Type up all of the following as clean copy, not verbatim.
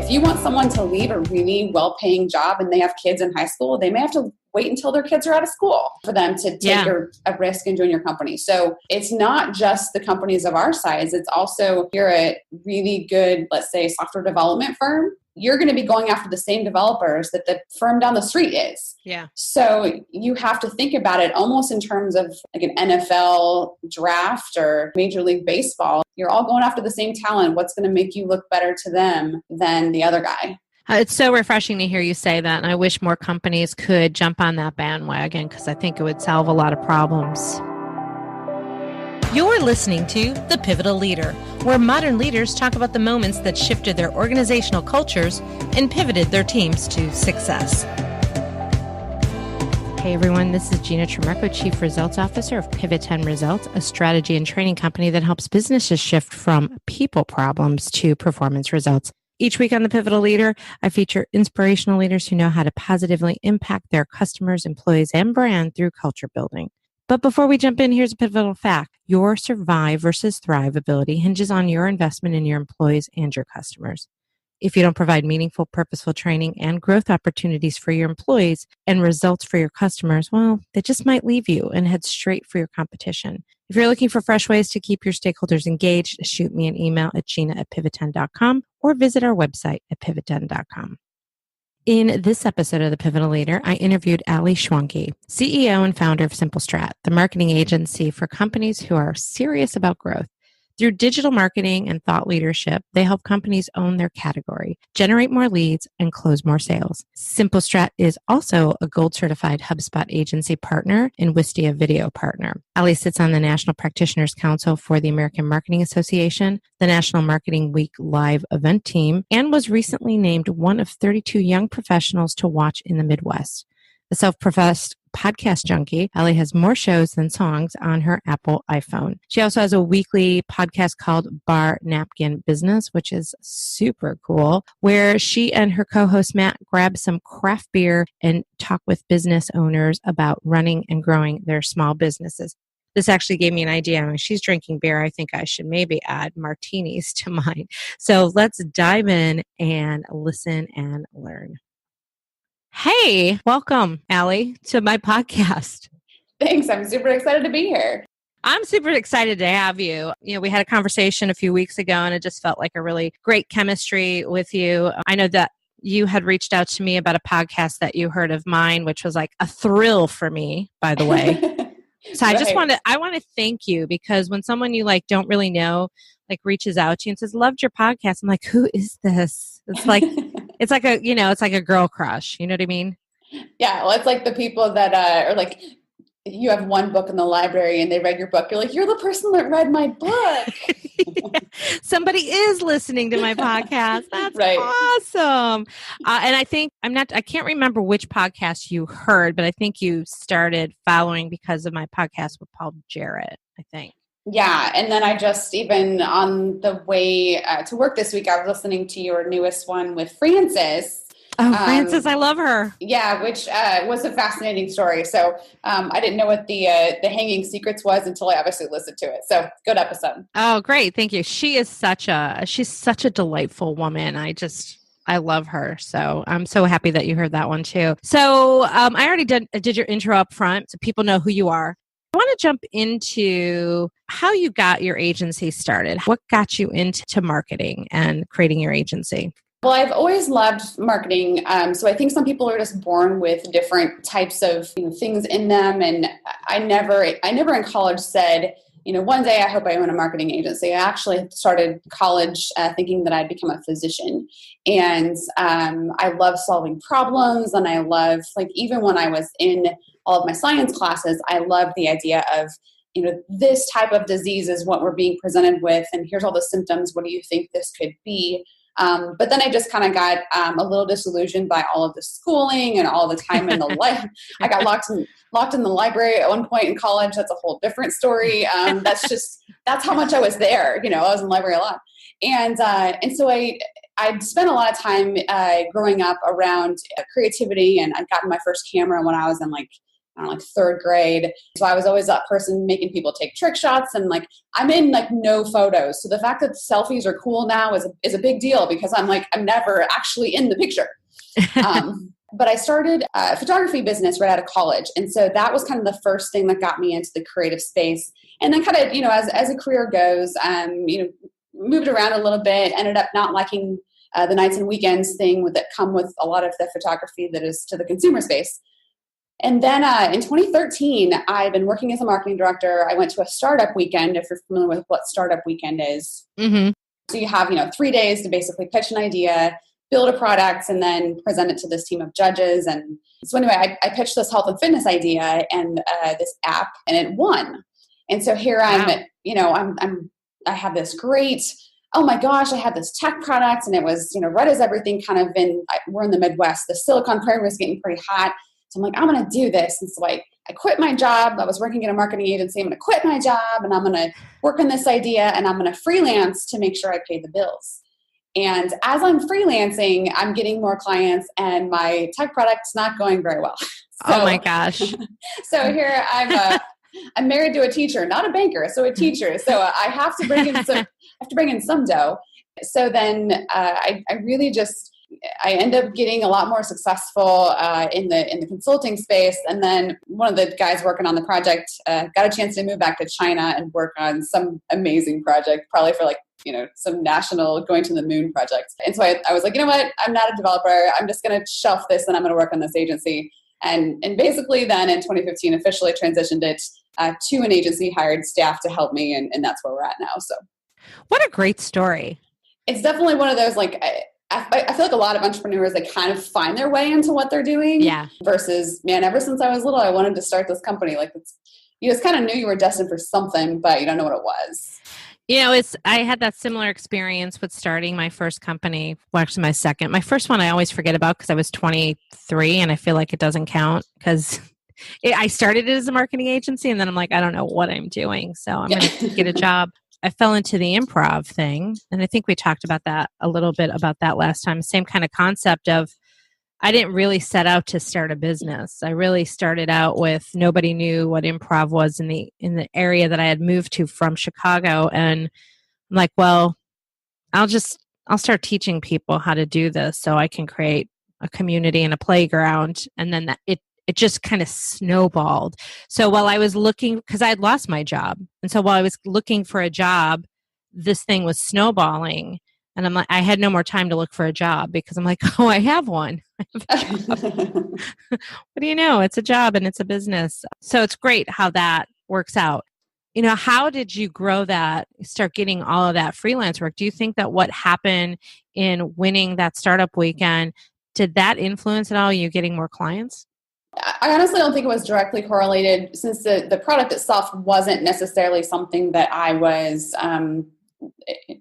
If you want someone to leave a really well-paying job and they have kids in high school, they may have to wait until their kids are out of school for them to take a risk and join your company. So it's not just the companies of our size. It's also, you're a really good, let's say, software development firm. You're going to be going after the same developers that the firm down the street is. Yeah. So you have to think about it almost in terms of like an NFL draft or Major League Baseball. You're all going after the same talent. What's going to make you look better to them than the other guy? It's so refreshing to hear you say that. And I wish more companies could jump on that bandwagon because I think it would solve a lot of problems. You're listening to The Pivotal Leader, where modern leaders talk about the moments that shifted their organizational cultures and pivoted their teams to success. Hey everyone, this is Gina Trimarco, Chief Results Officer of Pivot 10 Results, a strategy and training company that helps businesses shift from people problems to performance results. Each week on The Pivotal Leader, I feature inspirational leaders who know how to positively impact their customers, employees, and brand through culture building. But before we jump in, here's a pivotal fact. Your survive versus thrive ability hinges on your investment in your employees and your customers. If you don't provide meaningful, purposeful training and growth opportunities for your employees and results for your customers, well, they just might leave you and head straight for your competition. If you're looking for fresh ways to keep your stakeholders engaged, shoot me an email at gina@pivot10.com or visit our website at pivot10.com. In this episode of The Pivotal Leader, I interviewed Ali Schwanke, CEO and founder of Simple Strat, the marketing agency for companies who are serious about growth. Through digital marketing and thought leadership, they help companies own their category, generate more leads, and close more sales. Simple Strat is also a gold-certified Hubspot agency partner and Wistia video partner. Ali sits on the National Practitioners Council for the American Marketing Association, the National Marketing Week live event team, and was recently named one of 32 young professionals to watch in the Midwest. A self-professed podcast junkie, Ali has more shows than songs on her Apple iPhone. She also has a weekly podcast called Napkin Business, which is super cool, where she and her co-host Matt grab some craft beer and talk with business owners about running and growing their small businesses. This actually gave me an idea. When she's drinking beer, I think I should maybe add martinis to mine. So let's dive in and listen and learn. Hey, welcome, Ali, to my podcast. Thanks. I'm super excited to be here. I'm super excited to have you. We had a conversation a few weeks ago, and it just felt like a really great chemistry with you. I know that you had reached out to me about a podcast that you heard of mine, which was like a thrill for me, by the way. So I want to thank you because when someone you don't really know, reaches out to you and says, loved your podcast. I'm like, who is this? It's like, it's like a girl crush. You know what I mean? Yeah. Well, it's like the people that are like, you have one book in the library and they read your book. You're like, you're the person that read my book. Yeah. Somebody is listening to my podcast. That's right. Awesome. And I think I can't remember which podcast you heard, but I think you started following because of my podcast with Paul Jarrett, I think. Yeah. And then I just, even on the way to work this week, I was listening to your newest one with Frances. Oh, Frances, I love her. Yeah, which was a fascinating story. So I didn't know what the hanging secrets was until I obviously listened to it. So good episode. Oh, great. Thank you. She's such a delightful woman. I love her. So I'm so happy that you heard that one too. So I already did your intro up front so people know who you are. I want to jump into how you got your agency started. What got you into marketing and creating your agency? Well, I've always loved marketing. So I think some people are just born with different types of things in them. And I never in college said, one day I hope I own a marketing agency. I actually started college thinking that I'd become a physician. And I love solving problems. And I love, even when I was in all of my science classes, I loved the idea of, this type of disease is what we're being presented with. And here's all the symptoms. What do you think this could be? But then I just kind of got a little disillusioned by all of the schooling and all the time in the life. I got locked in the library at one point in college. That's a whole different story. That's how much I was there. I was in the library a lot. And so I'd spent a lot of time growing up around creativity, and I got my first camera when I was in I don't know, like third grade. So I was always that person making people take trick shots, and like I'm in like no photos. So the fact that selfies are cool now is a big deal, because I'm never actually in the picture. But I started a photography business right out of college. And so that was kind of the first thing that got me into the creative space. And then kind of, as a career goes, moved around a little bit, ended up not liking the nights and weekends thing that come with a lot of the photography that is to the consumer space. And then in 2013, I've been working as a marketing director. I went to a startup weekend, if you're familiar with what startup weekend is. Mm-hmm. So you have, 3 days to basically pitch an idea, build a product, and then present it to this team of judges. And so anyway, I pitched this health and fitness idea and this app, and it won. And so here I have this great, oh my gosh, I had this tech product, and it was, right as everything kind of we're in the Midwest, the Silicon Valley was getting pretty hot. So I'm like, I'm going to do this. And so I quit my job. I was working at a marketing agency. I'm going to quit my job, and I'm going to work on this idea, and I'm going to freelance to make sure I pay the bills. And as I'm freelancing, I'm getting more clients, and my tech product's not going very well. Oh my gosh. So here I'm married to a teacher, not a banker, so a teacher. So I have to bring in some dough. So then I really just, I end up getting a lot more successful in the consulting space. And then one of the guys working on the project got a chance to move back to China and work on some amazing project, probably for some national going to the moon project. And so I was like, you know what? I'm not a developer. I'm just going to shelf this, and I'm going to work on this agency. And basically then in 2015 officially transitioned it to an agency, hired staff to help me. And that's where we're at now. So what a great story. It's definitely one of those, I feel like a lot of entrepreneurs, they kind of find their way into what they're doing. Yeah. Versus, man, ever since I was little, I wanted to start this company. You just kind of knew you were destined for something, but you don't know what it was. I had that similar experience with starting my first company. Well, actually my second. My first one I always forget about because I was 23, and I feel like it doesn't count because I started it as a marketing agency, and then I'm like, I don't know what I'm doing. So I'm going to get a job. I fell into the improv thing. And I think we talked about that a little bit about that last time. Same kind of concept of, I didn't really set out to start a business. I really started out with, nobody knew what improv was in the area that I had moved to from Chicago. And I'm like, well, I'll start teaching people how to do this so I can create a community and a playground. And then it just kind of snowballed. So while I was looking, because I had lost my job. And so while I was looking for a job, this thing was snowballing. And I'm like, I had no more time to look for a job because I'm like, oh, I have one. What do you know? It's a job and it's a business. So it's great how that works out. How did you grow that, start getting all of that freelance work? Do you think that what happened in winning that startup weekend, did that influence at all you getting more clients? I honestly don't think it was directly correlated, since the product itself wasn't necessarily something that I was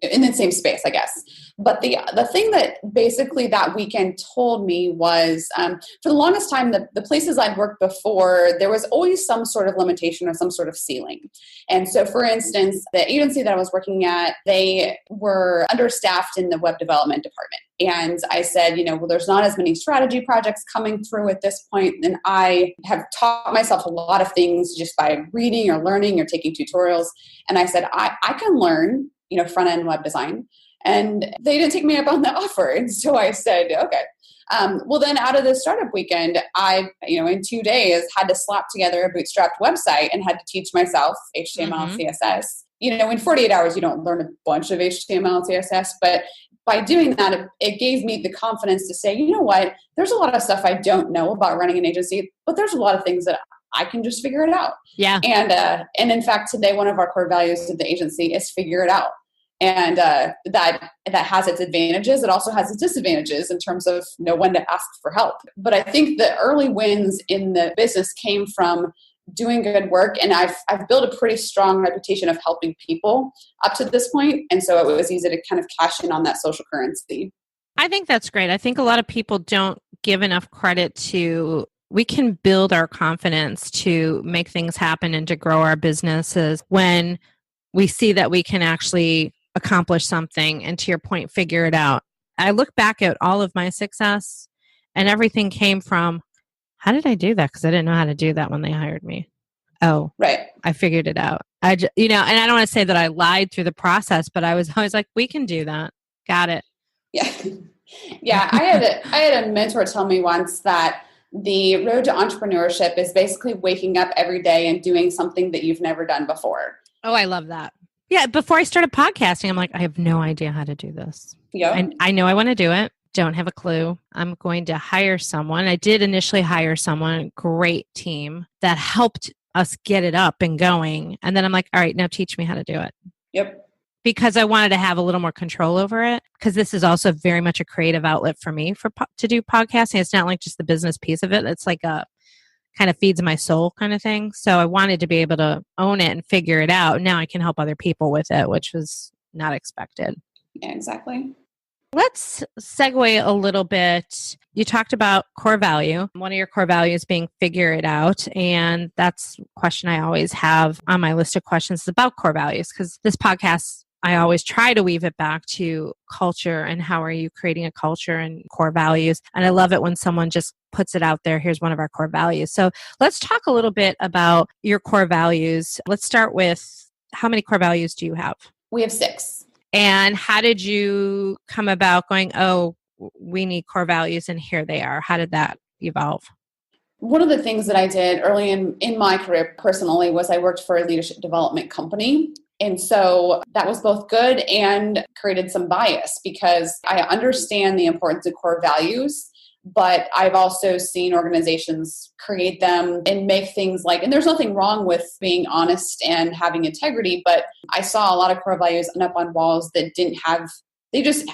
in the same space, I guess. But the thing that basically that weekend told me was, for the longest time, the places I'd worked before, there was always some sort of limitation or some sort of ceiling. And so, for instance, the agency that I was working at, they were understaffed in the web development department. And I said, well, there's not as many strategy projects coming through at this point. And I have taught myself a lot of things just by reading or learning or taking tutorials. And I said, I can learn, front-end web design. And they didn't take me up on the offer. And so I said, okay. Well, then out of the startup weekend, I, in 2 days had to slap together a bootstrapped website and had to teach myself HTML and CSS. In 48 hours, you don't learn a bunch of HTML and CSS, but by doing that, it gave me the confidence to say, you know what, there's a lot of stuff I don't know about running an agency, but there's a lot of things that I can just figure it out. Yeah. And in fact, today, one of our core values of the agency is figure it out. And that has its advantages. It also has its disadvantages in terms of know when to ask for help. But I think the early wins in the business came from doing good work. And I've built a pretty strong reputation of helping people up to this point. And so it was easy to kind of cash in on that social currency. I think that's great. I think a lot of people don't give enough credit to, we can build our confidence to make things happen and to grow our businesses when we see that we can actually accomplish something and, to your point, figure it out. I look back at all of my success and everything came from how did I do that? Because I didn't know how to do that when they hired me. Oh, Right. I figured it out. And I don't want to say that I lied through the process, but I was always like, we can do that. Got it. Yeah. Yeah. I had a mentor tell me once that the road to entrepreneurship is basically waking up every day and doing something that you've never done before. Oh, I love that. Yeah. Before I started podcasting, I'm like, I have no idea how to do this. Yeah. I know I want to do it. Don't have a clue. I'm going to hire someone. I did initially hire someone, great team that helped us get it up and going. And then I'm like, all right, now teach me how to do it. Yep. Because I wanted to have a little more control over it. Because this is also very much a creative outlet for me to do podcasting. It's not like just the business piece of it. It's like a kind of feeds my soul kind of thing. So I wanted to be able to own it and figure it out. Now I can help other people with it, which was not expected. Yeah, exactly. Let's segue a little bit. You talked about core value. One of your core values being figure it out. And that's a question I always have on my list of questions about core values, because this podcast, I always try to weave it back to culture and how are you creating a culture and core values. And I love it when someone just puts it out there. Here's one of our core values. So let's talk a little bit about your core values. Let's start with, how many core values do you have? We have 6. And how did you come about going, oh, we need core values and here they are? How did that evolve? One of the things that I did early in my career personally was I worked for a leadership development company. And so that was both good and created some bias, because I understand the importance of core values, but I've also seen organizations create them and make things like, and there's nothing wrong with being honest and having integrity, but I saw a lot of core values up on walls that didn't have,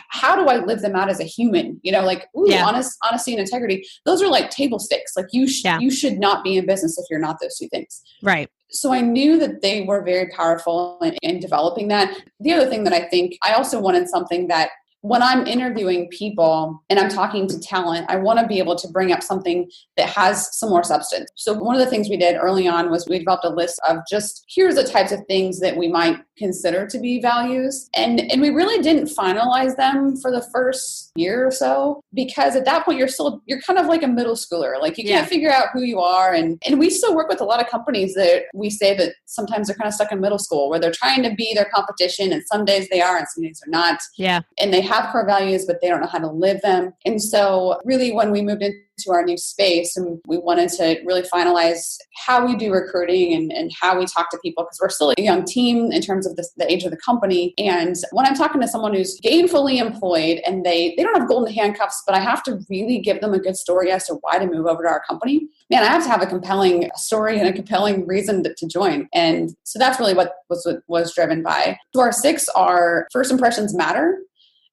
how do I live them out as a human? Honesty and integrity. Those are like table stakes. Like you should not be in business if you're not those two things. Right. So I knew that they were very powerful in developing that. The other thing that I think, I also wanted something that when I'm interviewing people and I'm talking to talent, I want to be able to bring up something that has some more substance. So one of the things we did early on was we developed a list of just, here's the types of things that we might consider to be values. And we really didn't finalize them for the first year or so, because at that point you're kind of like a middle schooler. Like you can't figure out who you are. And we still work with a lot of companies that we say that sometimes they're kind of stuck in middle school, where they're trying to be their competition, and some days they are and some days they're not. Yeah. And they have core values, but they don't know how to live them. And so really when we moved into our new space and we wanted to really finalize how we do recruiting and how we talk to people, because we're still a young team in terms of the age of the company. And when I'm talking to someone who's gainfully employed and they don't have golden handcuffs, but I have to really give them a good story as to why to move over to our company, man, I have to have a compelling story and a compelling reason to join. And so that's really what was driven by. So our 6 are: first impressions matter,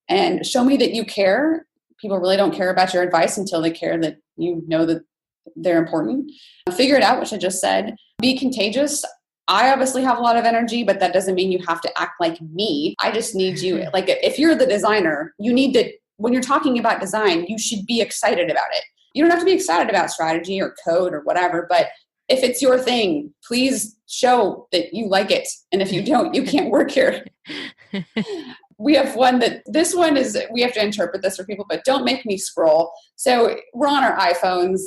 and show me that you care. People really don't care about your advice until they care that you know that they're important. Figure it out, which I just said. Be contagious. I obviously have a lot of energy, but that doesn't mean you have to act like me. I just need you. Like if you're the designer, you need to, when you're talking about design, you should be excited about it. You don't have to be excited about strategy or code or whatever, but if it's your thing, please show that you like it. And if you don't, you can't work here. We have one this one is, we have to interpret this for people, but don't make me scroll. So we're on our iPhones.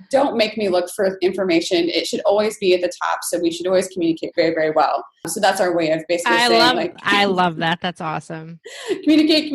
Don't make me look for information. It should always be at the top. So we should always communicate very, very well. So that's our way of basically I love that. That's awesome. Communicate.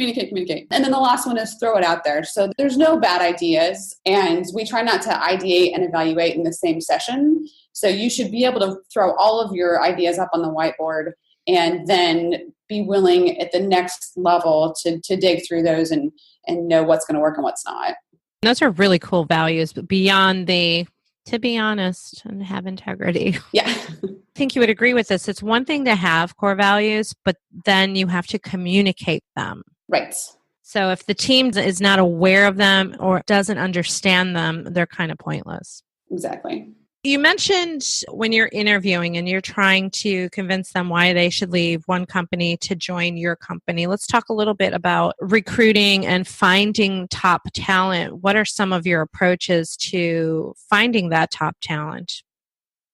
And then the last one is throw it out there. So there's no bad ideas, and we try not to ideate and evaluate in the same session. So you should be able to throw all of your ideas up on the whiteboard and then be willing at the next level to dig through those and know what's going to work and what's not. Those are really cool values, but beyond to be honest and have integrity. Yeah. I think you would agree with this. It's one thing to have core values, but then you have to communicate them. Right. So if the team is not aware of them or doesn't understand them, they're kind of pointless. Exactly. You mentioned when you're interviewing and you're trying to convince them why they should leave one company to join your company. Let's talk a little bit about recruiting and finding top talent. What are some of your approaches to finding that top talent?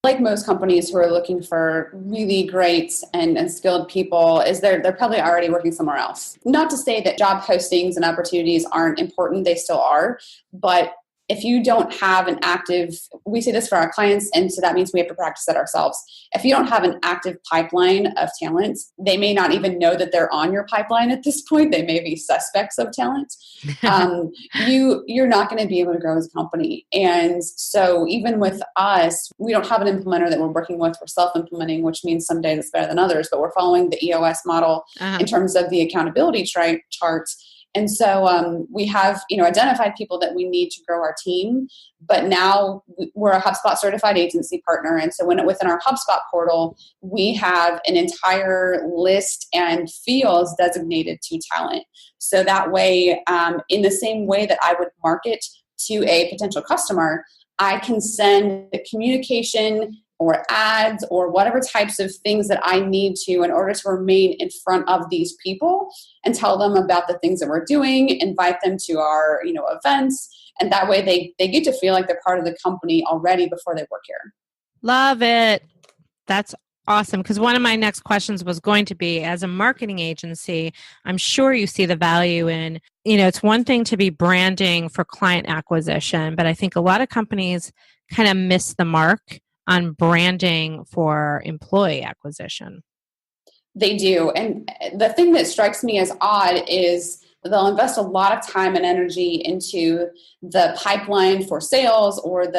Like most companies who are looking for really great and skilled people, is they're probably already working somewhere else. Not to say that job postings and opportunities aren't important, they still are, but if you don't have an active, we say this for our clients, and so that means we have to practice it ourselves. If you don't have an active pipeline of talent, they may not even know that they're on your pipeline at this point. They may be suspects of talent. You're not going to be able to grow as a company. And so even with us, we don't have an implementer that we're working with. We're self-implementing, which means some days it's better than others, but we're following the EOS model in terms of the accountability charts. And so we have, identified people that we need to grow our team, but now we're a Hubspot certified agency partner. And so within our Hubspot portal, we have an entire list and fields designated to talent. So that way, in the same way that I would market to a potential customer, I can send the communication or ads or whatever types of things that I need to in order to remain in front of these people and tell them about the things that we're doing, invite them to our, events. And that way they get to feel like they're part of the company already before they work here. Love it. That's awesome. Because one of my next questions was going to be, as a marketing agency, I'm sure you see the value in, it's one thing to be branding for client acquisition, but I think a lot of companies kind of miss the mark on branding for employee acquisition. They do. And the thing that strikes me as odd is they'll invest a lot of time and energy into the pipeline for sales or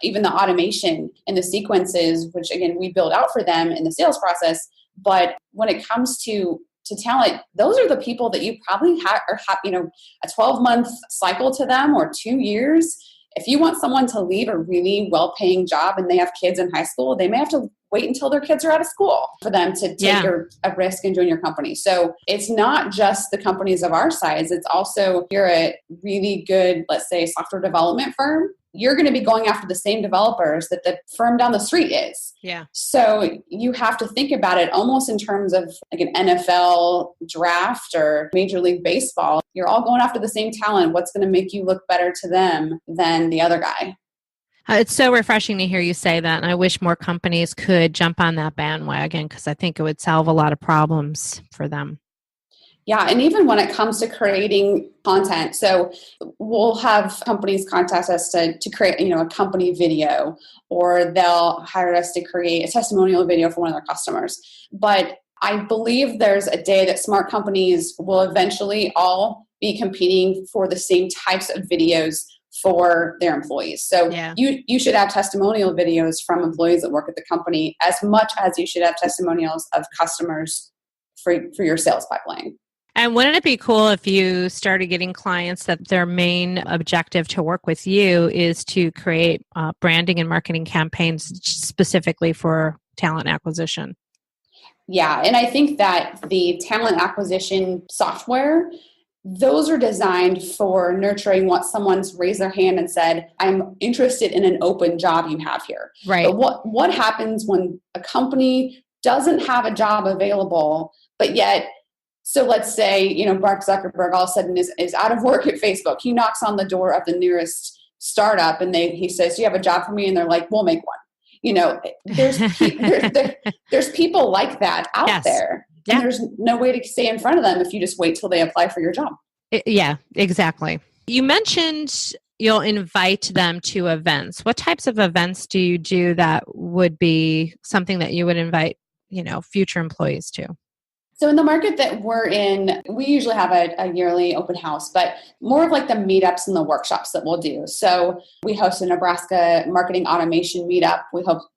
even the automation and the sequences, which again, we build out for them in the sales process. But when it comes to talent, those are the people that you probably have a 12-month cycle to them or 2 years. If you want someone to leave a really well-paying job and they have kids in high school, they may have to wait until their kids are out of school for them to take a risk and join your company. So it's not just the companies of our size. It's also, if you're a really good, let's say, software development firm, you're going to be going after the same developers that the firm down the street is. Yeah. So you have to think about it almost in terms of like an NFL draft or Major League Baseball. You're all going after the same talent. What's going to make you look better to them than the other guy? It's so refreshing to hear you say that. And I wish more companies could jump on that bandwagon because I think it would solve a lot of problems for them. Yeah, and even when it comes to creating content, so we'll have companies contact us to create, a company video, or they'll hire us to create a testimonial video for one of their customers. But I believe there's a day that smart companies will eventually all be competing for the same types of videos for their employees. So you should have testimonial videos from employees that work at the company as much as you should have testimonials of customers for your sales pipeline. And wouldn't it be cool if you started getting clients that their main objective to work with you is to create branding and marketing campaigns specifically for talent acquisition? Yeah, and I think that the talent acquisition software, those are designed for nurturing what someone's raised their hand and said, I'm interested in an open job you have here. Right. But what happens when a company doesn't have a job available, but yet, so let's say, Mark Zuckerberg all of a sudden is out of work at Facebook. He knocks on the door of the nearest startup and he says, do you have a job for me? And they're like, we'll make one. There's people like that out there. Yeah. And there's no way to stay in front of them if you just wait till they apply for your job. Yeah, exactly. You mentioned you'll invite them to events. What types of events do you do that would be something that you would invite, future employees to? So in the market that we're in, we usually have a yearly open house, but more of like the meetups and the workshops that we'll do. So we host a Nebraska marketing automation meetup.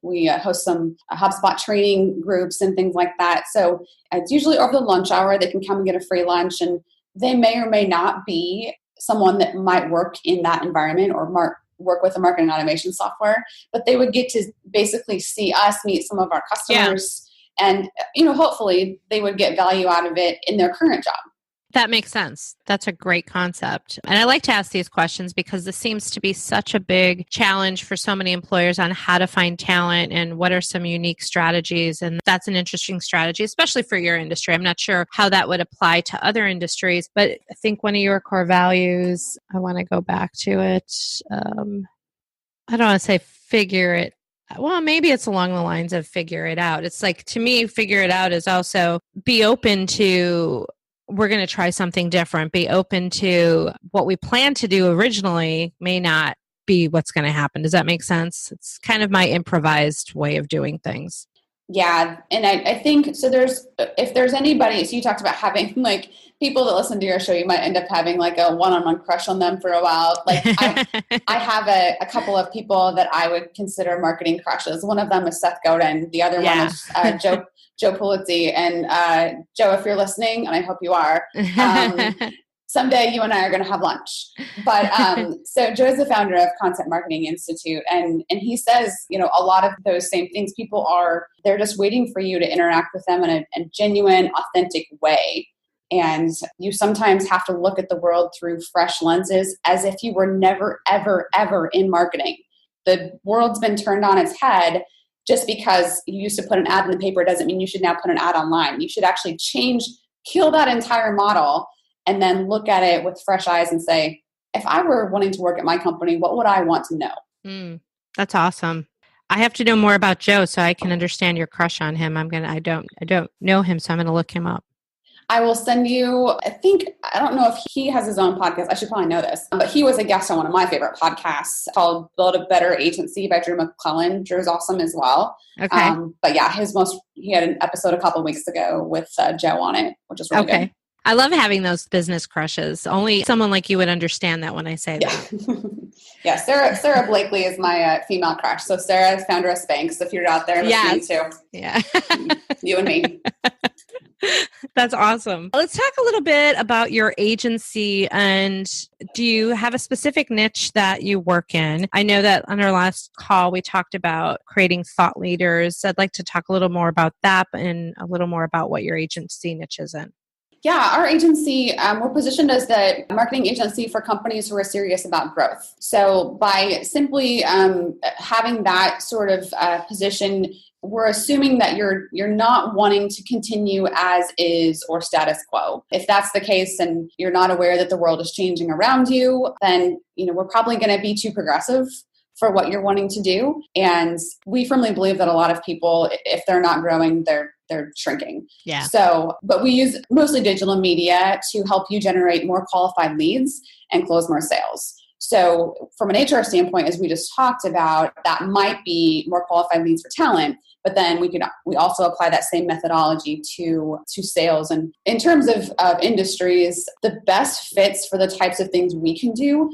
We host some HubSpot training groups and things like that. So it's usually over the lunch hour. They can come and get a free lunch, and they may or may not be someone that might work in that environment or work with a marketing automation software, but they would get to basically see us, meet some of our customers. Yeah. And, hopefully they would get value out of it in their current job. That makes sense. That's a great concept. And I like to ask these questions because this seems to be such a big challenge for so many employers on how to find talent and what are some unique strategies. And that's an interesting strategy, especially for your industry. I'm not sure how that would apply to other industries, but I think one of your core values, I want to go back to it. I don't want to say figure it. Well, maybe it's along the lines of figure it out. It's like, to me, figure it out is also be open to, we're going to try something different. Be open to what we planned to do originally may not be what's going to happen. Does that make sense? It's kind of my improvised way of doing things. Yeah. And I think, so if there's anybody, so you talked about having like people that listen to your show, you might end up having like a one-on-one crush on them for a while. Like I have a couple of people that I would consider marketing crushes. One of them is Seth Godin. The other one is Joe Pulizzi. And Joe, if you're listening, and I hope you are, someday you and I are going to have lunch. But so Joe's the founder of Content Marketing Institute. And he says, a lot of those same things, they're just waiting for you to interact with them in a genuine, authentic way. And you sometimes have to look at the world through fresh lenses as if you were never, ever, ever in marketing. The world's been turned on its head. Just because you used to put an ad in the paper doesn't mean you should now put an ad online. You should actually kill that entire model, and then look at it with fresh eyes and say, if I were wanting to work at my company, what would I want to know? That's awesome. I have to know more about Joe so I can understand your crush on him. I don't know him, so I'm going to look him up. I will send you, I don't know if he has his own podcast. I should probably know this, but he was a guest on one of my favorite podcasts called Build a Better Agency by Drew McClellan. Drew's awesome as well. Okay. But yeah, he had an episode a couple of weeks ago with Joe on it, which is really good. I love having those business crushes. Only someone like you would understand that when I say that. Yeah, Sarah Blakely is my female crush. So Sarah is founder of Spanx. If you're out there listening too. Yeah. You and me. That's awesome. Let's talk a little bit about your agency. And do you have a specific niche that you work in? I know that on our last call, we talked about creating thought leaders. I'd like to talk a little more about that and a little more about what your agency niche is in. Yeah, our agency, we're positioned as the marketing agency for companies who are serious about growth. So by simply having that sort of position, we're assuming that you're not wanting to continue as is or status quo. If that's the case and you're not aware that the world is changing around you, then we're probably going to be too progressive for what you're wanting to do. And we firmly believe that a lot of people, if they're not growing, they're shrinking. Yeah. So, but we use mostly digital media to help you generate more qualified leads and close more sales. So from an HR standpoint, as we just talked about, that might be more qualified leads for talent, but then we also apply that same methodology to sales. And in terms of industries, the best fits for the types of things we can do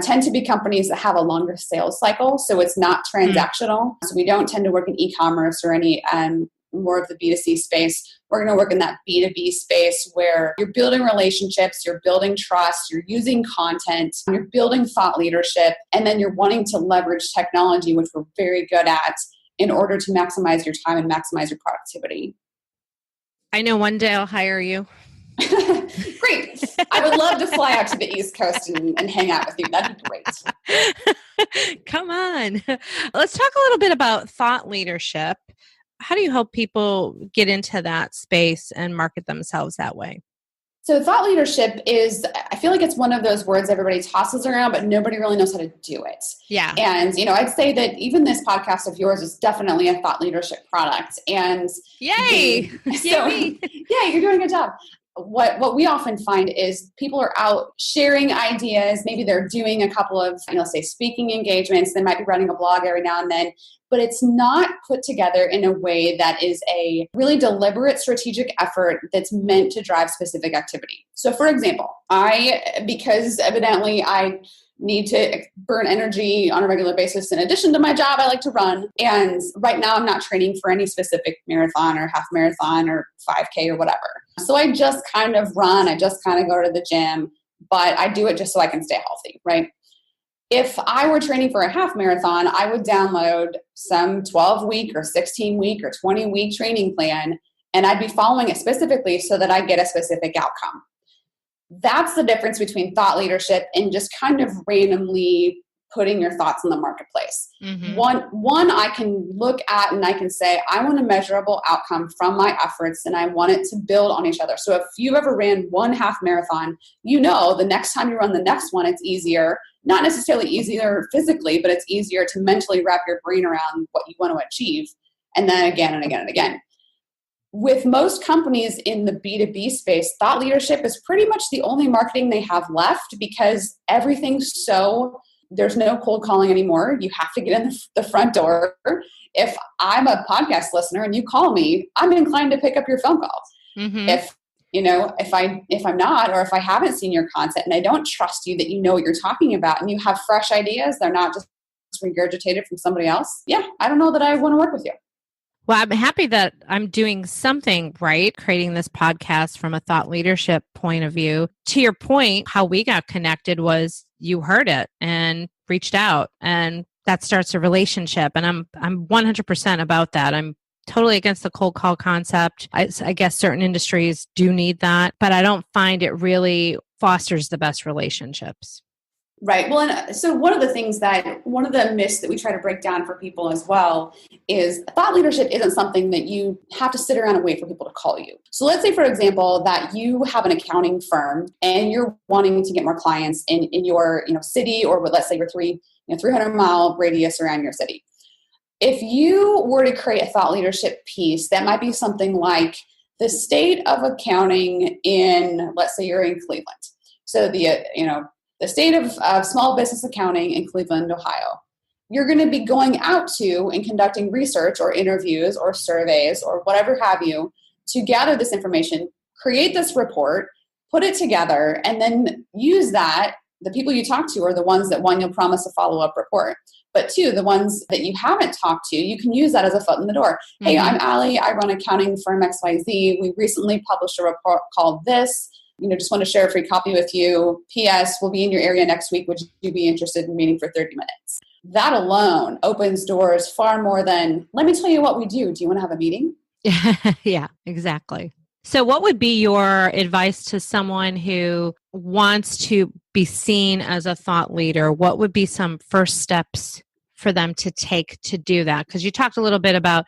tend to be companies that have a longer sales cycle. So it's not transactional. So we don't tend to work in e-commerce or any more of the B2C space. We're going to work in that B2B space where you're building relationships, you're building trust, you're using content, you're building thought leadership, and then you're wanting to leverage technology, which we're very good at, in order to maximize your time and maximize your productivity. I know one day I'll hire you. Great. I would love to fly out to the East Coast and hang out with you. That'd be great. Come on. Let's talk a little bit about thought leadership. How do you help people get into that space and market themselves that way? So thought leadership I feel like it's one of those words everybody tosses around, but nobody really knows how to do it. Yeah. And, I'd say that even this podcast of yours is definitely a thought leadership product. And yay! Yeah, you're doing a good job. What we often find is people are out sharing ideas. Maybe they're doing a couple of, say speaking engagements. They might be running a blog every now and then, but it's not put together in a way that is a really deliberate strategic effort that's meant to drive specific activity. So for example, because evidently I need to burn energy on a regular basis. In addition to my job, I like to run. And right now I'm not training for any specific marathon or half marathon or 5K or whatever. So I just kind of run. I just kind of go to the gym, but I do it just so I can stay healthy, right? If I were training for a half marathon, I would download some 12-week or 16-week or 20-week training plan, and I'd be following it specifically so that I get a specific outcome. That's the difference between thought leadership and just kind of randomly putting your thoughts in the marketplace. Mm-hmm. One I can look at and I can say, I want a measurable outcome from my efforts and I want it to build on each other. So if you've ever ran one half marathon, the next time you run the next one, it's easier, not necessarily easier physically, but it's easier to mentally wrap your brain around what you want to achieve. And then again and again and again. With most companies in the B2B space, thought leadership is pretty much the only marketing they have left because everything's so there's no cold calling anymore. You have to get in the front door. If I'm a podcast listener and you call me, I'm inclined to pick up your phone call. Mm-hmm. If I'm not, or if I haven't seen your content and I don't trust you that you know what you're talking about and you have fresh ideas, they're not just regurgitated from somebody else. Yeah, I don't know that I want to work with you. Well, I'm happy that I'm doing something right, creating this podcast from a thought leadership point of view. To your point, how we got connected was you heard it and reached out, and that starts a relationship. And I'm 100% about that. I'm totally against the cold call concept. I guess certain industries do need that, but I don't find it really fosters the best relationships. Right. Well, and so one of the myths that we try to break down for people as well is thought leadership isn't something that you have to sit around and wait for people to call you. So let's say, for example, that you have an accounting firm and you're wanting to get more clients in your city, or let's say your 300-mile radius around your city. If you were to create a thought leadership piece, that might be something like the state of accounting in, let's say you're in Cleveland. So the state of small business accounting in Cleveland, Ohio. You're going to be going out to and conducting research or interviews or surveys or whatever have you to gather this information, create this report, put it together, and then use that. The people you talk to are the ones that, one, you'll promise a follow-up report, but two, the ones that you haven't talked to, you can use that as a foot in the door. Mm-hmm. Hey, I'm Ali. I run accounting firm XYZ. We recently published a report called this. Just want to share a free copy with you. P.S. We'll be in your area next week. Would you be interested in meeting for 30 minutes? That alone opens doors far more than, let me tell you what we do. Do you want to have a meeting? Yeah, exactly. So what would be your advice to someone who wants to be seen as a thought leader? What would be some first steps for them to take to do that? Because you talked a little bit about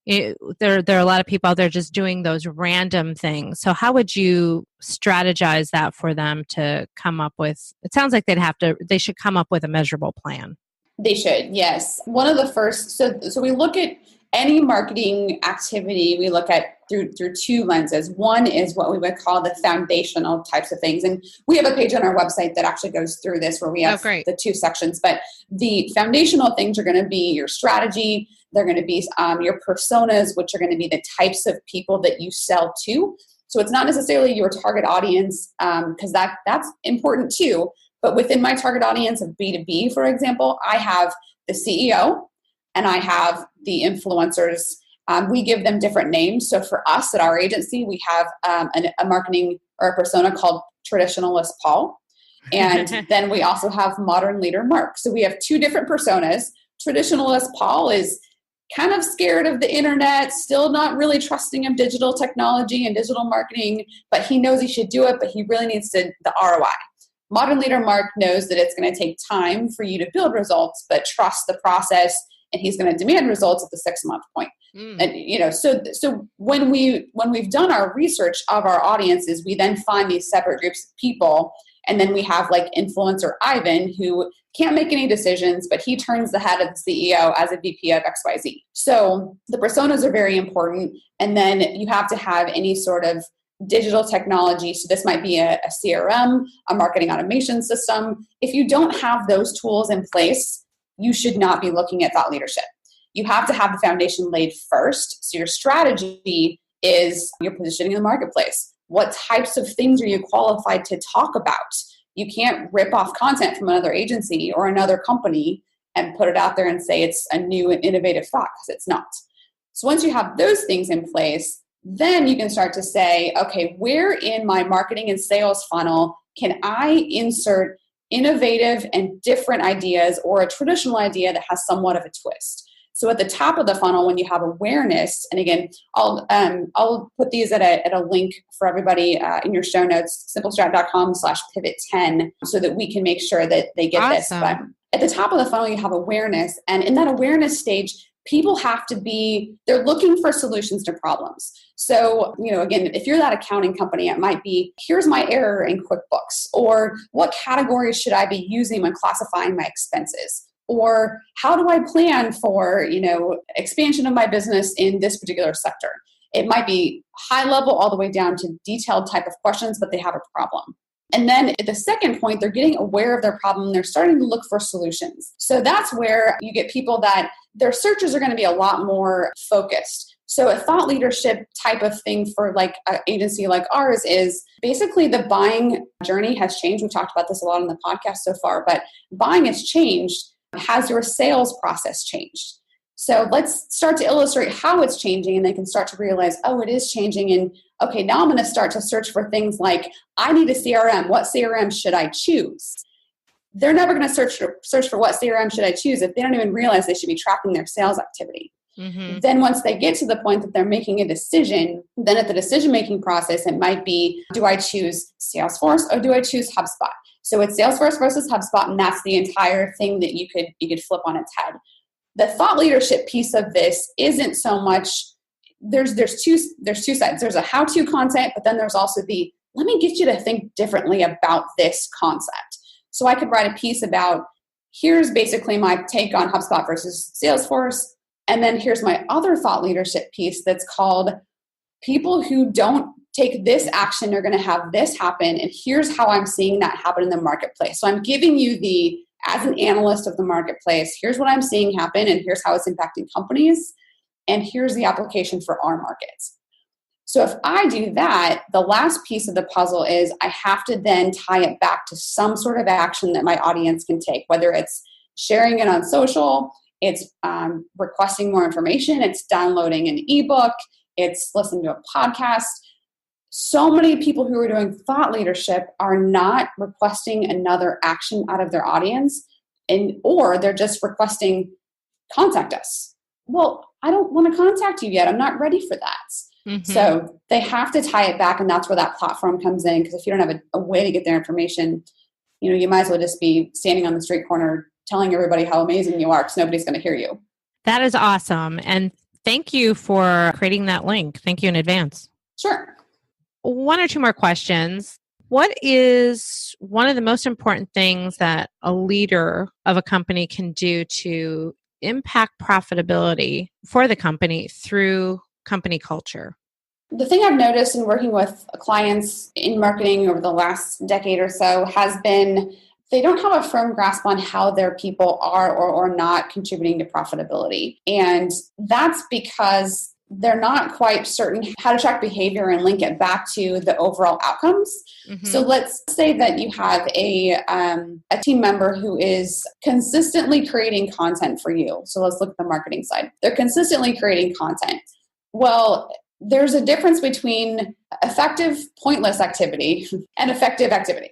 there are a lot of people out there just doing those random things. So how would you strategize that for them to come up with? It sounds like they should come up with a measurable plan. They should, yes. One of the first, so we look at any marketing activity, we look at through two lenses. One is what we would call the foundational types of things. And we have a page on our website that actually goes through this where we have the two sections. But the foundational things are going to be your strategy. They're going to be your personas, which are going to be the types of people that you sell to. So it's not necessarily your target audience, because that's important too. But within my target audience of B2B, for example, I have the CEO and I have the influencers. We give them different names. So for us at our agency, we have a marketing or a persona called Traditionalist Paul. And then we also have Modern Leader Mark. So we have two different personas. Traditionalist Paul is kind of scared of the internet, still not really trusting of digital technology and digital marketing, but he knows he should do it, but he really needs the ROI. Modern Leader Mark knows that it's going to take time for you to build results, but trust the process, and he's going to demand results at the 6-month point. And so when we've done our research of our audiences, we then find these separate groups of people, and then we have like influencer Ivan, who can't make any decisions, but he turns the head of the CEO as a VP of XYZ. So the personas are very important, and then you have to have any sort of digital technology. So this might be a CRM, a marketing automation system. If you don't have those tools in place, you should not be looking at thought leadership. You have to have the foundation laid first. So your strategy is your positioning in the marketplace. What types of things are you qualified to talk about? You can't rip off content from another agency or another company and put it out there and say it's a new and innovative thought, because it's not. So once you have those things in place, then you can start to say, okay, where in my marketing and sales funnel can I insert innovative and different ideas, or a traditional idea that has somewhat of a twist? So at the top of the funnel, when you have awareness, and again, I'll put these at a link for everybody in your show notes, simplestrat.com/pivot10, so that we can make sure that they get this. But at the top of the funnel, you have awareness. And in that awareness stage, people have to they're looking for solutions to problems. So, again, if you're that accounting company, it might be, here's my error in QuickBooks, or what categories should I be using when classifying my expenses? Or how do I plan for, expansion of my business in this particular sector? It might be high level all the way down to detailed type of questions, but they have a problem. And then at the second point, they're getting aware of their problem. They're starting to look for solutions. So that's where you get people that their searches are going to be a lot more focused. So a thought leadership type of thing for like an agency like ours is basically the buying journey has changed. We've talked about this a lot on the podcast so far, but buying has changed. Has your sales process changed? So let's start to illustrate how it's changing, and they can start to realize, oh, it is changing. And okay, now I'm going to start to search for things like, I need a CRM. What CRM should I choose? They're never going to search for what CRM should I choose if they don't even realize they should be tracking their sales activity. Mm-hmm. Then once they get to the point that they're making a decision, then at the decision-making process, it might be, do I choose Salesforce or do I choose Hubspot? So it's Salesforce versus Hubspot, and that's the entire thing that you could flip on its head. The thought leadership piece of this isn't so much, there's two sides. There's a how-to content, but then there's also the, let me get you to think differently about this concept. So I could write a piece about, here's basically my take on HubSpot versus Salesforce. And then here's my other thought leadership piece that's called, people who don't take this action are going to have this happen. And here's how I'm seeing that happen in the marketplace. So I'm giving you as an analyst of the marketplace, here's what I'm seeing happen, and here's how it's impacting companies, and here's the application for our markets. So if I do that, the last piece of the puzzle is I have to then tie it back to some sort of action that my audience can take, whether it's sharing it on social, it's requesting more information, it's downloading an ebook, it's listening to a podcast. So many people who are doing thought leadership are not requesting another action out of their audience, or they're just requesting, contact us. Well, I don't want to contact you yet. I'm not ready for that. Mm-hmm. So they have to tie it back, and that's where that platform comes in, because if you don't have a way to get their information, you might as well just be standing on the street corner telling everybody how amazing you are, because nobody's going to hear you. That is awesome. And thank you for creating that link. Thank you in advance. Sure. One or two more questions. What is one of the most important things that a leader of a company can do to impact profitability for the company through company culture? The thing I've noticed in working with clients in marketing over the last decade or so has been they don't have a firm grasp on how their people are or not contributing to profitability. And that's because they're not quite certain how to track behavior and link it back to the overall outcomes. Mm-hmm. So let's say that you have a team member who is consistently creating content for you. So let's look at the marketing side. They're consistently creating content. Well, there's a difference between effective, pointless activity and effective activity.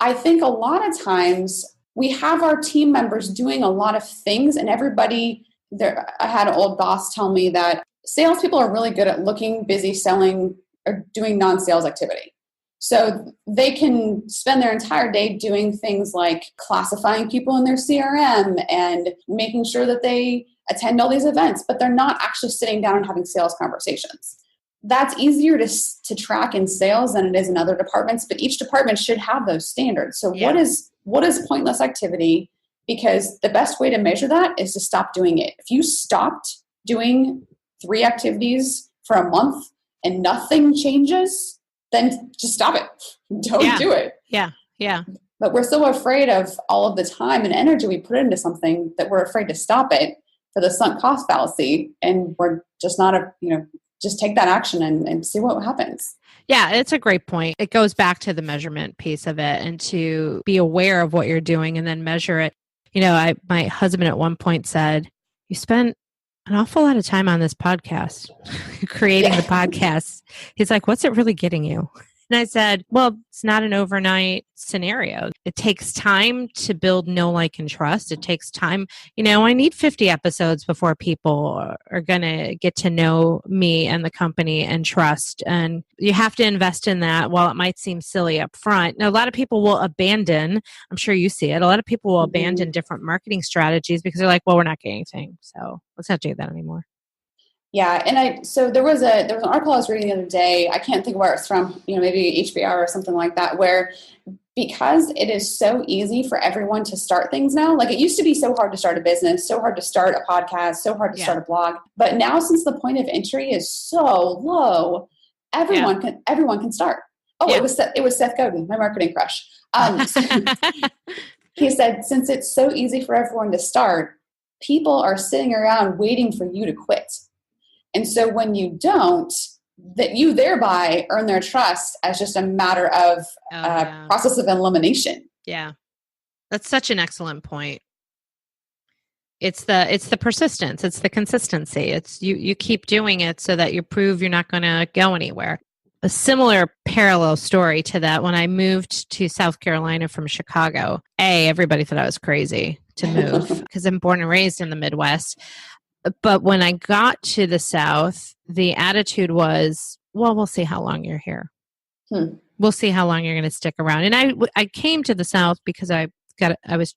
I think a lot of times we have our team members doing a lot of things, and everybody there. I had an old boss tell me that salespeople are really good at looking busy selling or doing non-sales activity. So they can spend their entire day doing things like classifying people in their CRM and making sure that they attend all these events, but they're not actually sitting down and having sales conversations. That's easier to track in sales than it is in other departments, but each department should have those standards. So what is pointless activity? Because the best way to measure that is to stop doing it. If you stopped doing 3 activities for a month and nothing changes, then just stop it. Don't do it. Yeah. But we're so afraid of all of the time and energy we put into something that we're afraid to stop it for the sunk cost fallacy. And we're just not just take that action and see what happens. Yeah, it's a great point. It goes back to the measurement piece of it, and to be aware of what you're doing and then measure it. My husband at one point said, you spent an awful lot of time on this podcast, creating the podcast. He's like, what's it really getting you? And I said, well, it's not an overnight scenario. It takes time to build know, like, and trust. It takes time. I need 50 episodes before people are going to get to know me and the company and trust. And you have to invest in that while it might seem silly up front. Now, a lot of people will abandon, I'm sure you see it, a lot of people will abandon different marketing strategies because they're like, well, we're not getting anything, so let's not do that anymore. Yeah, and so there was an article I was reading the other day. I can't think where it's from. Maybe HBR or something like that. Where because it is so easy for everyone to start things now, like it used to be so hard to start a business, so hard to start a podcast, so hard to start a blog. But now, since the point of entry is so low, everyone can start. Oh, Yeah. it was Seth Godin, my marketing crush. So he said, since it's so easy for everyone to start, people are sitting around waiting for you to quit. And so when you don't, that you thereby earn their trust as just a matter of process of elimination. Yeah. That's such an excellent point. It's the persistence. It's the consistency. It's you keep doing it so that you prove you're not going to go anywhere. A similar parallel story to that, when I moved to South Carolina from Chicago, everybody thought I was crazy to move because I'm born and raised in the Midwest. But when I got to the South, the attitude was, well, we'll see how long you're here. We'll see how long you're going to stick around. And I came to the South because I was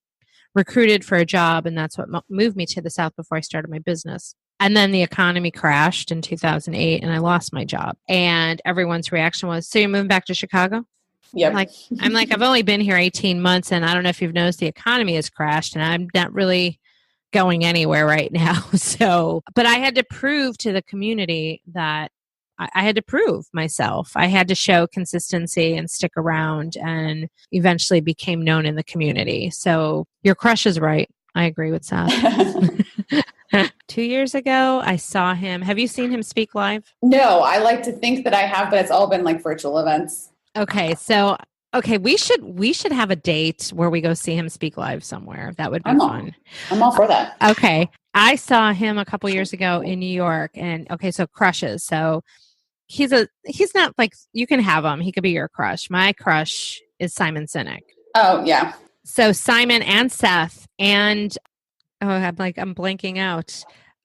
recruited for a job, and that's what moved me to the South before I started my business. And then the economy crashed in 2008 and I lost my job. And everyone's reaction was, so you're moving back to Chicago? Yep. I'm like, I've only been here 18 months and I don't know if you've noticed the economy has crashed and I'm not really going anywhere right now. So, but I had to prove to the community that I had to prove myself. I had to show consistency and stick around, and eventually became known in the community. So your crush is right. I agree with Seth. 2 years ago, I saw him. Have you seen him speak live? No, I like to think that I have, but it's all been like virtual events. Okay. So, we should have a date where we go see him speak live somewhere. That would be fun. I'm all for that. Okay. I saw him a couple years ago in New York, and so crushes. So he's not like, you can have him. He could be your crush. My crush is Simon Sinek. Oh yeah. So Simon and Seth and I'm blanking out.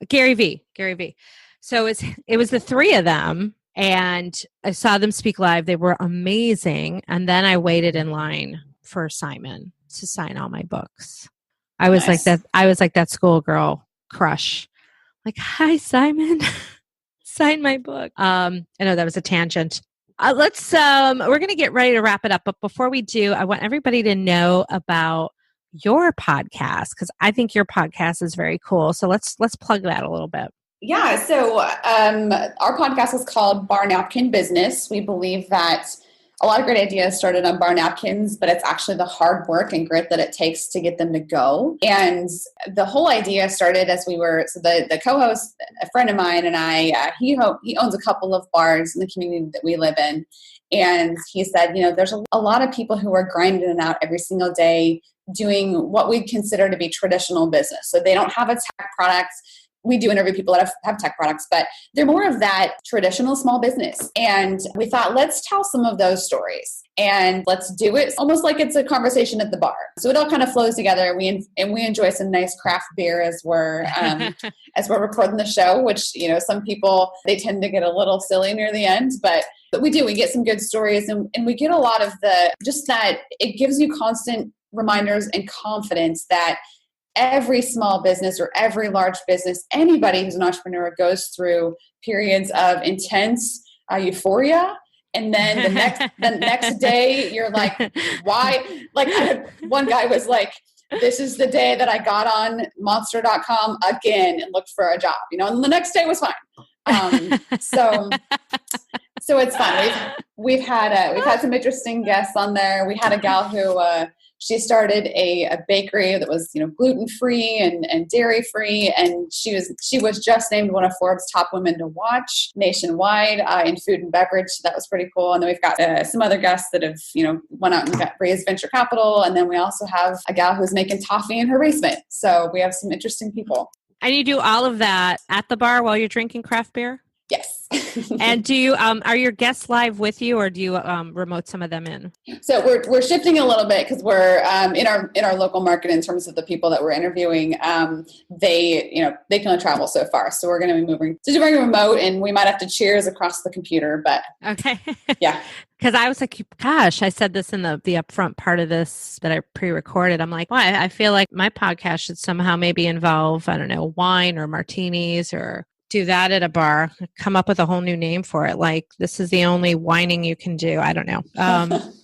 Gary V. So it was the three of them, and I saw them speak live. They were amazing. And then I waited in line for Simon to sign all my books. I was like that. I was like that schoolgirl crush. Like, hi, Simon, sign my book. I know that was a tangent. We're going to get ready to wrap it up. But before we do, I want everybody to know about your podcast, because I think your podcast is very cool. So let's plug that a little bit. Yeah. So our podcast is called Napkin Business. We believe that a lot of great ideas started on bar napkins, but it's actually the hard work and grit that it takes to get them to go. And the whole idea started as the co-host, a friend of mine, and I, he owns a couple of bars in the community that we live in. And he said, there's a lot of people who are grinding it out every single day doing what we consider to be traditional business. So they don't have a tech product. We do interview people that have tech products, but they're more of that traditional small business. And we thought, let's tell some of those stories and let's do it almost like it's a conversation at the bar. So it all kind of flows together. We enjoy some nice craft beer as we're recording the show, which, some people, they tend to get a little silly near the end, but we get some good stories, and we get a lot of just that it gives you constant reminders and confidence that every small business or every large business, anybody who's an entrepreneur goes through periods of intense euphoria. And then the next day you're like, why? Like one guy was like, this is the day that I got on monster.com again and looked for a job, and the next day was fine. So it's fun. We've had some interesting guests on there. We had a gal who, she started a bakery that was, gluten-free and dairy-free. And she was just named one of Forbes' top women to watch nationwide in food and beverage. So that was pretty cool. And then we've got some other guests that have, went out and raised venture capital. And then we also have a gal who's making toffee in her basement. So we have some interesting people. And you do all of that at the bar while you're drinking craft beer? Yes. And do you are your guests live with you, or do you remote some of them in? So we're shifting a little bit because we're in our local market in terms of the people that we're interviewing. They can only travel so far, so we're going to be moving to doing remote, and we might have to cheers across the computer. But okay, yeah. Because I was like, gosh, I said this in the upfront part of this that I pre-recorded. I'm like, well, I feel like my podcast should somehow maybe involve, I don't know, wine or martinis, or do that at a bar, come up with a whole new name for it. Like, this is the only whining you can do. I don't know.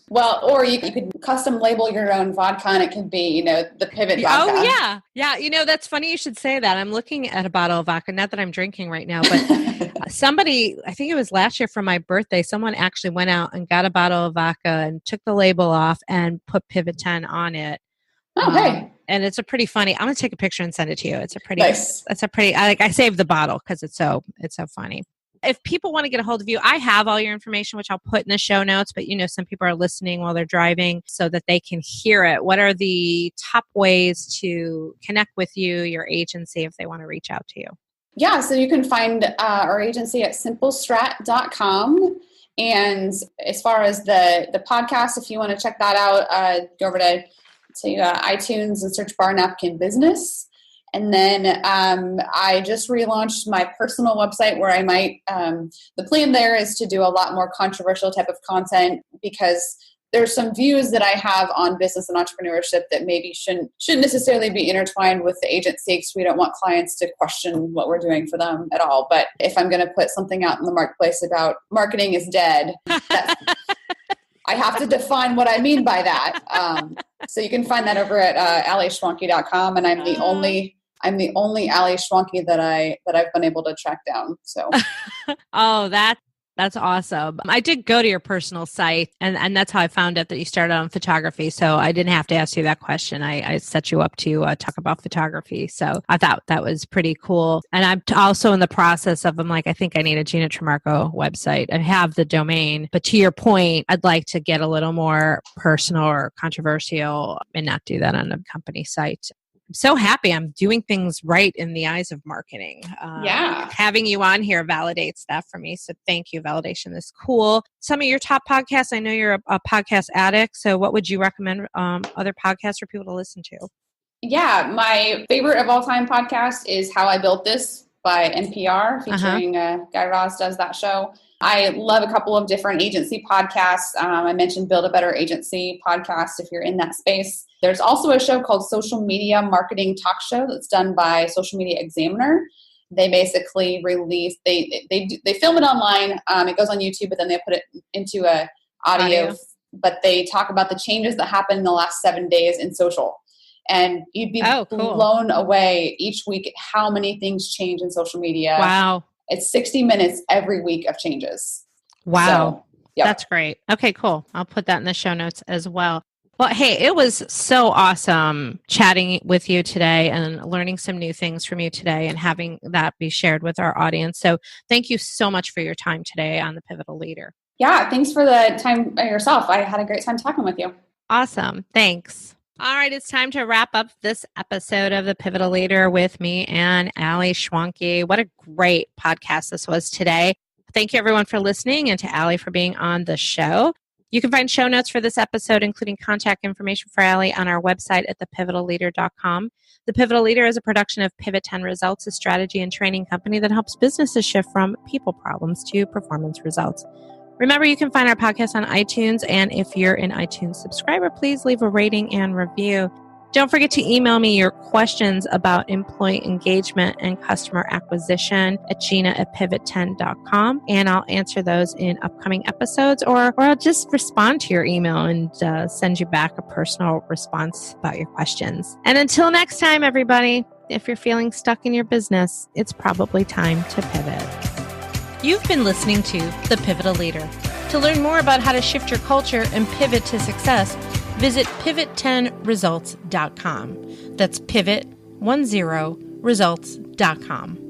Well, or you could custom label your own vodka and it could be, the Pivot vodka. Oh, yeah. Yeah. That's funny you should say that. I'm looking at a bottle of vodka, not that I'm drinking right now, but somebody, I think it was last year for my birthday, someone actually went out and got a bottle of vodka and took the label off and put Pivot 10 on it. Okay. And it's a pretty funny, I'm going to take a picture and send it to you. It's a pretty, nice. I saved the bottle because it's so funny. If people want to get a hold of you, I have all your information, which I'll put in the show notes, but some people are listening while they're driving so that they can hear it. What are the top ways to connect with you, your agency, if they want to reach out to you? Yeah, so you can find our agency at simplestrat.com. And as far as the podcast, if you want to check that out, go over to iTunes and search bar Napkin Business. And then I just relaunched my personal website where I might, the plan there is to do a lot more controversial type of content because there's some views that I have on business and entrepreneurship that maybe shouldn't necessarily be intertwined with the agency because we don't want clients to question what we're doing for them at all. But if I'm going to put something out in the marketplace about marketing is dead, I have to define what I mean by that. So you can find that over at alischwanke.com, and I'm the only Ali Schwanke that I've been able to track down. So, oh, that's awesome. I did go to your personal site, and that's how I found out that you started on photography. So I didn't have to ask you that question. I set you up to talk about photography. So I thought that was pretty cool. And I'm also in the process of, I think I need a Gina Trimarco website. I have the domain, but to your point, I'd like to get a little more personal or controversial and not do that on a company site. I'm so happy I'm doing things right in the eyes of marketing. Having you on here validates that for me. So thank you. Validation is cool. Some of your top podcasts, I know you're a podcast addict. So what would you recommend other podcasts for people to listen to? Yeah, my favorite of all time podcast is How I Built This by NPR featuring Guy Raz does that show. I love a couple of different agency podcasts. I mentioned Build a Better Agency podcast if you're in that space. There's also a show called Social Media Marketing Talk Show that's done by Social Media Examiner. They basically release, they film it online. It goes on YouTube, but then they put it into a audio. But they talk about the changes that happened in the last 7 days in social. And you'd be blown away each week at how many things change in social media. Wow. It's 60 minutes every week of changes. Wow. So, yep. That's great. Okay, cool. I'll put that in the show notes as well. Well, hey, it was so awesome chatting with you today and learning some new things from you today and having that be shared with our audience. So thank you so much for your time today on The Pivotal Leader. Yeah, thanks for the time yourself. I had a great time talking with you. Awesome. Thanks. All right, it's time to wrap up this episode of The Pivotal Leader with me and Ali Schwanke. What a great podcast this was today. Thank you, everyone, for listening, and to Ali for being on the show. You can find show notes for this episode, including contact information for Ali, on our website at thepivotalleader.com. The Pivotal Leader is a production of Pivot 10 Results, a strategy and training company that helps businesses shift from people problems to performance results. Remember, you can find our podcast on iTunes, and if you're an iTunes subscriber, please leave a rating and review. Don't forget to email me your questions about employee engagement and customer acquisition at gina@pivot10.com, and I'll answer those in upcoming episodes, or I'll just respond to your email and send you back a personal response about your questions. And until next time, everybody, if you're feeling stuck in your business, it's probably time to pivot. You've been listening to The Pivotal Leader. To learn more about how to shift your culture and pivot to success, visit pivot10results.com. That's pivot10results.com.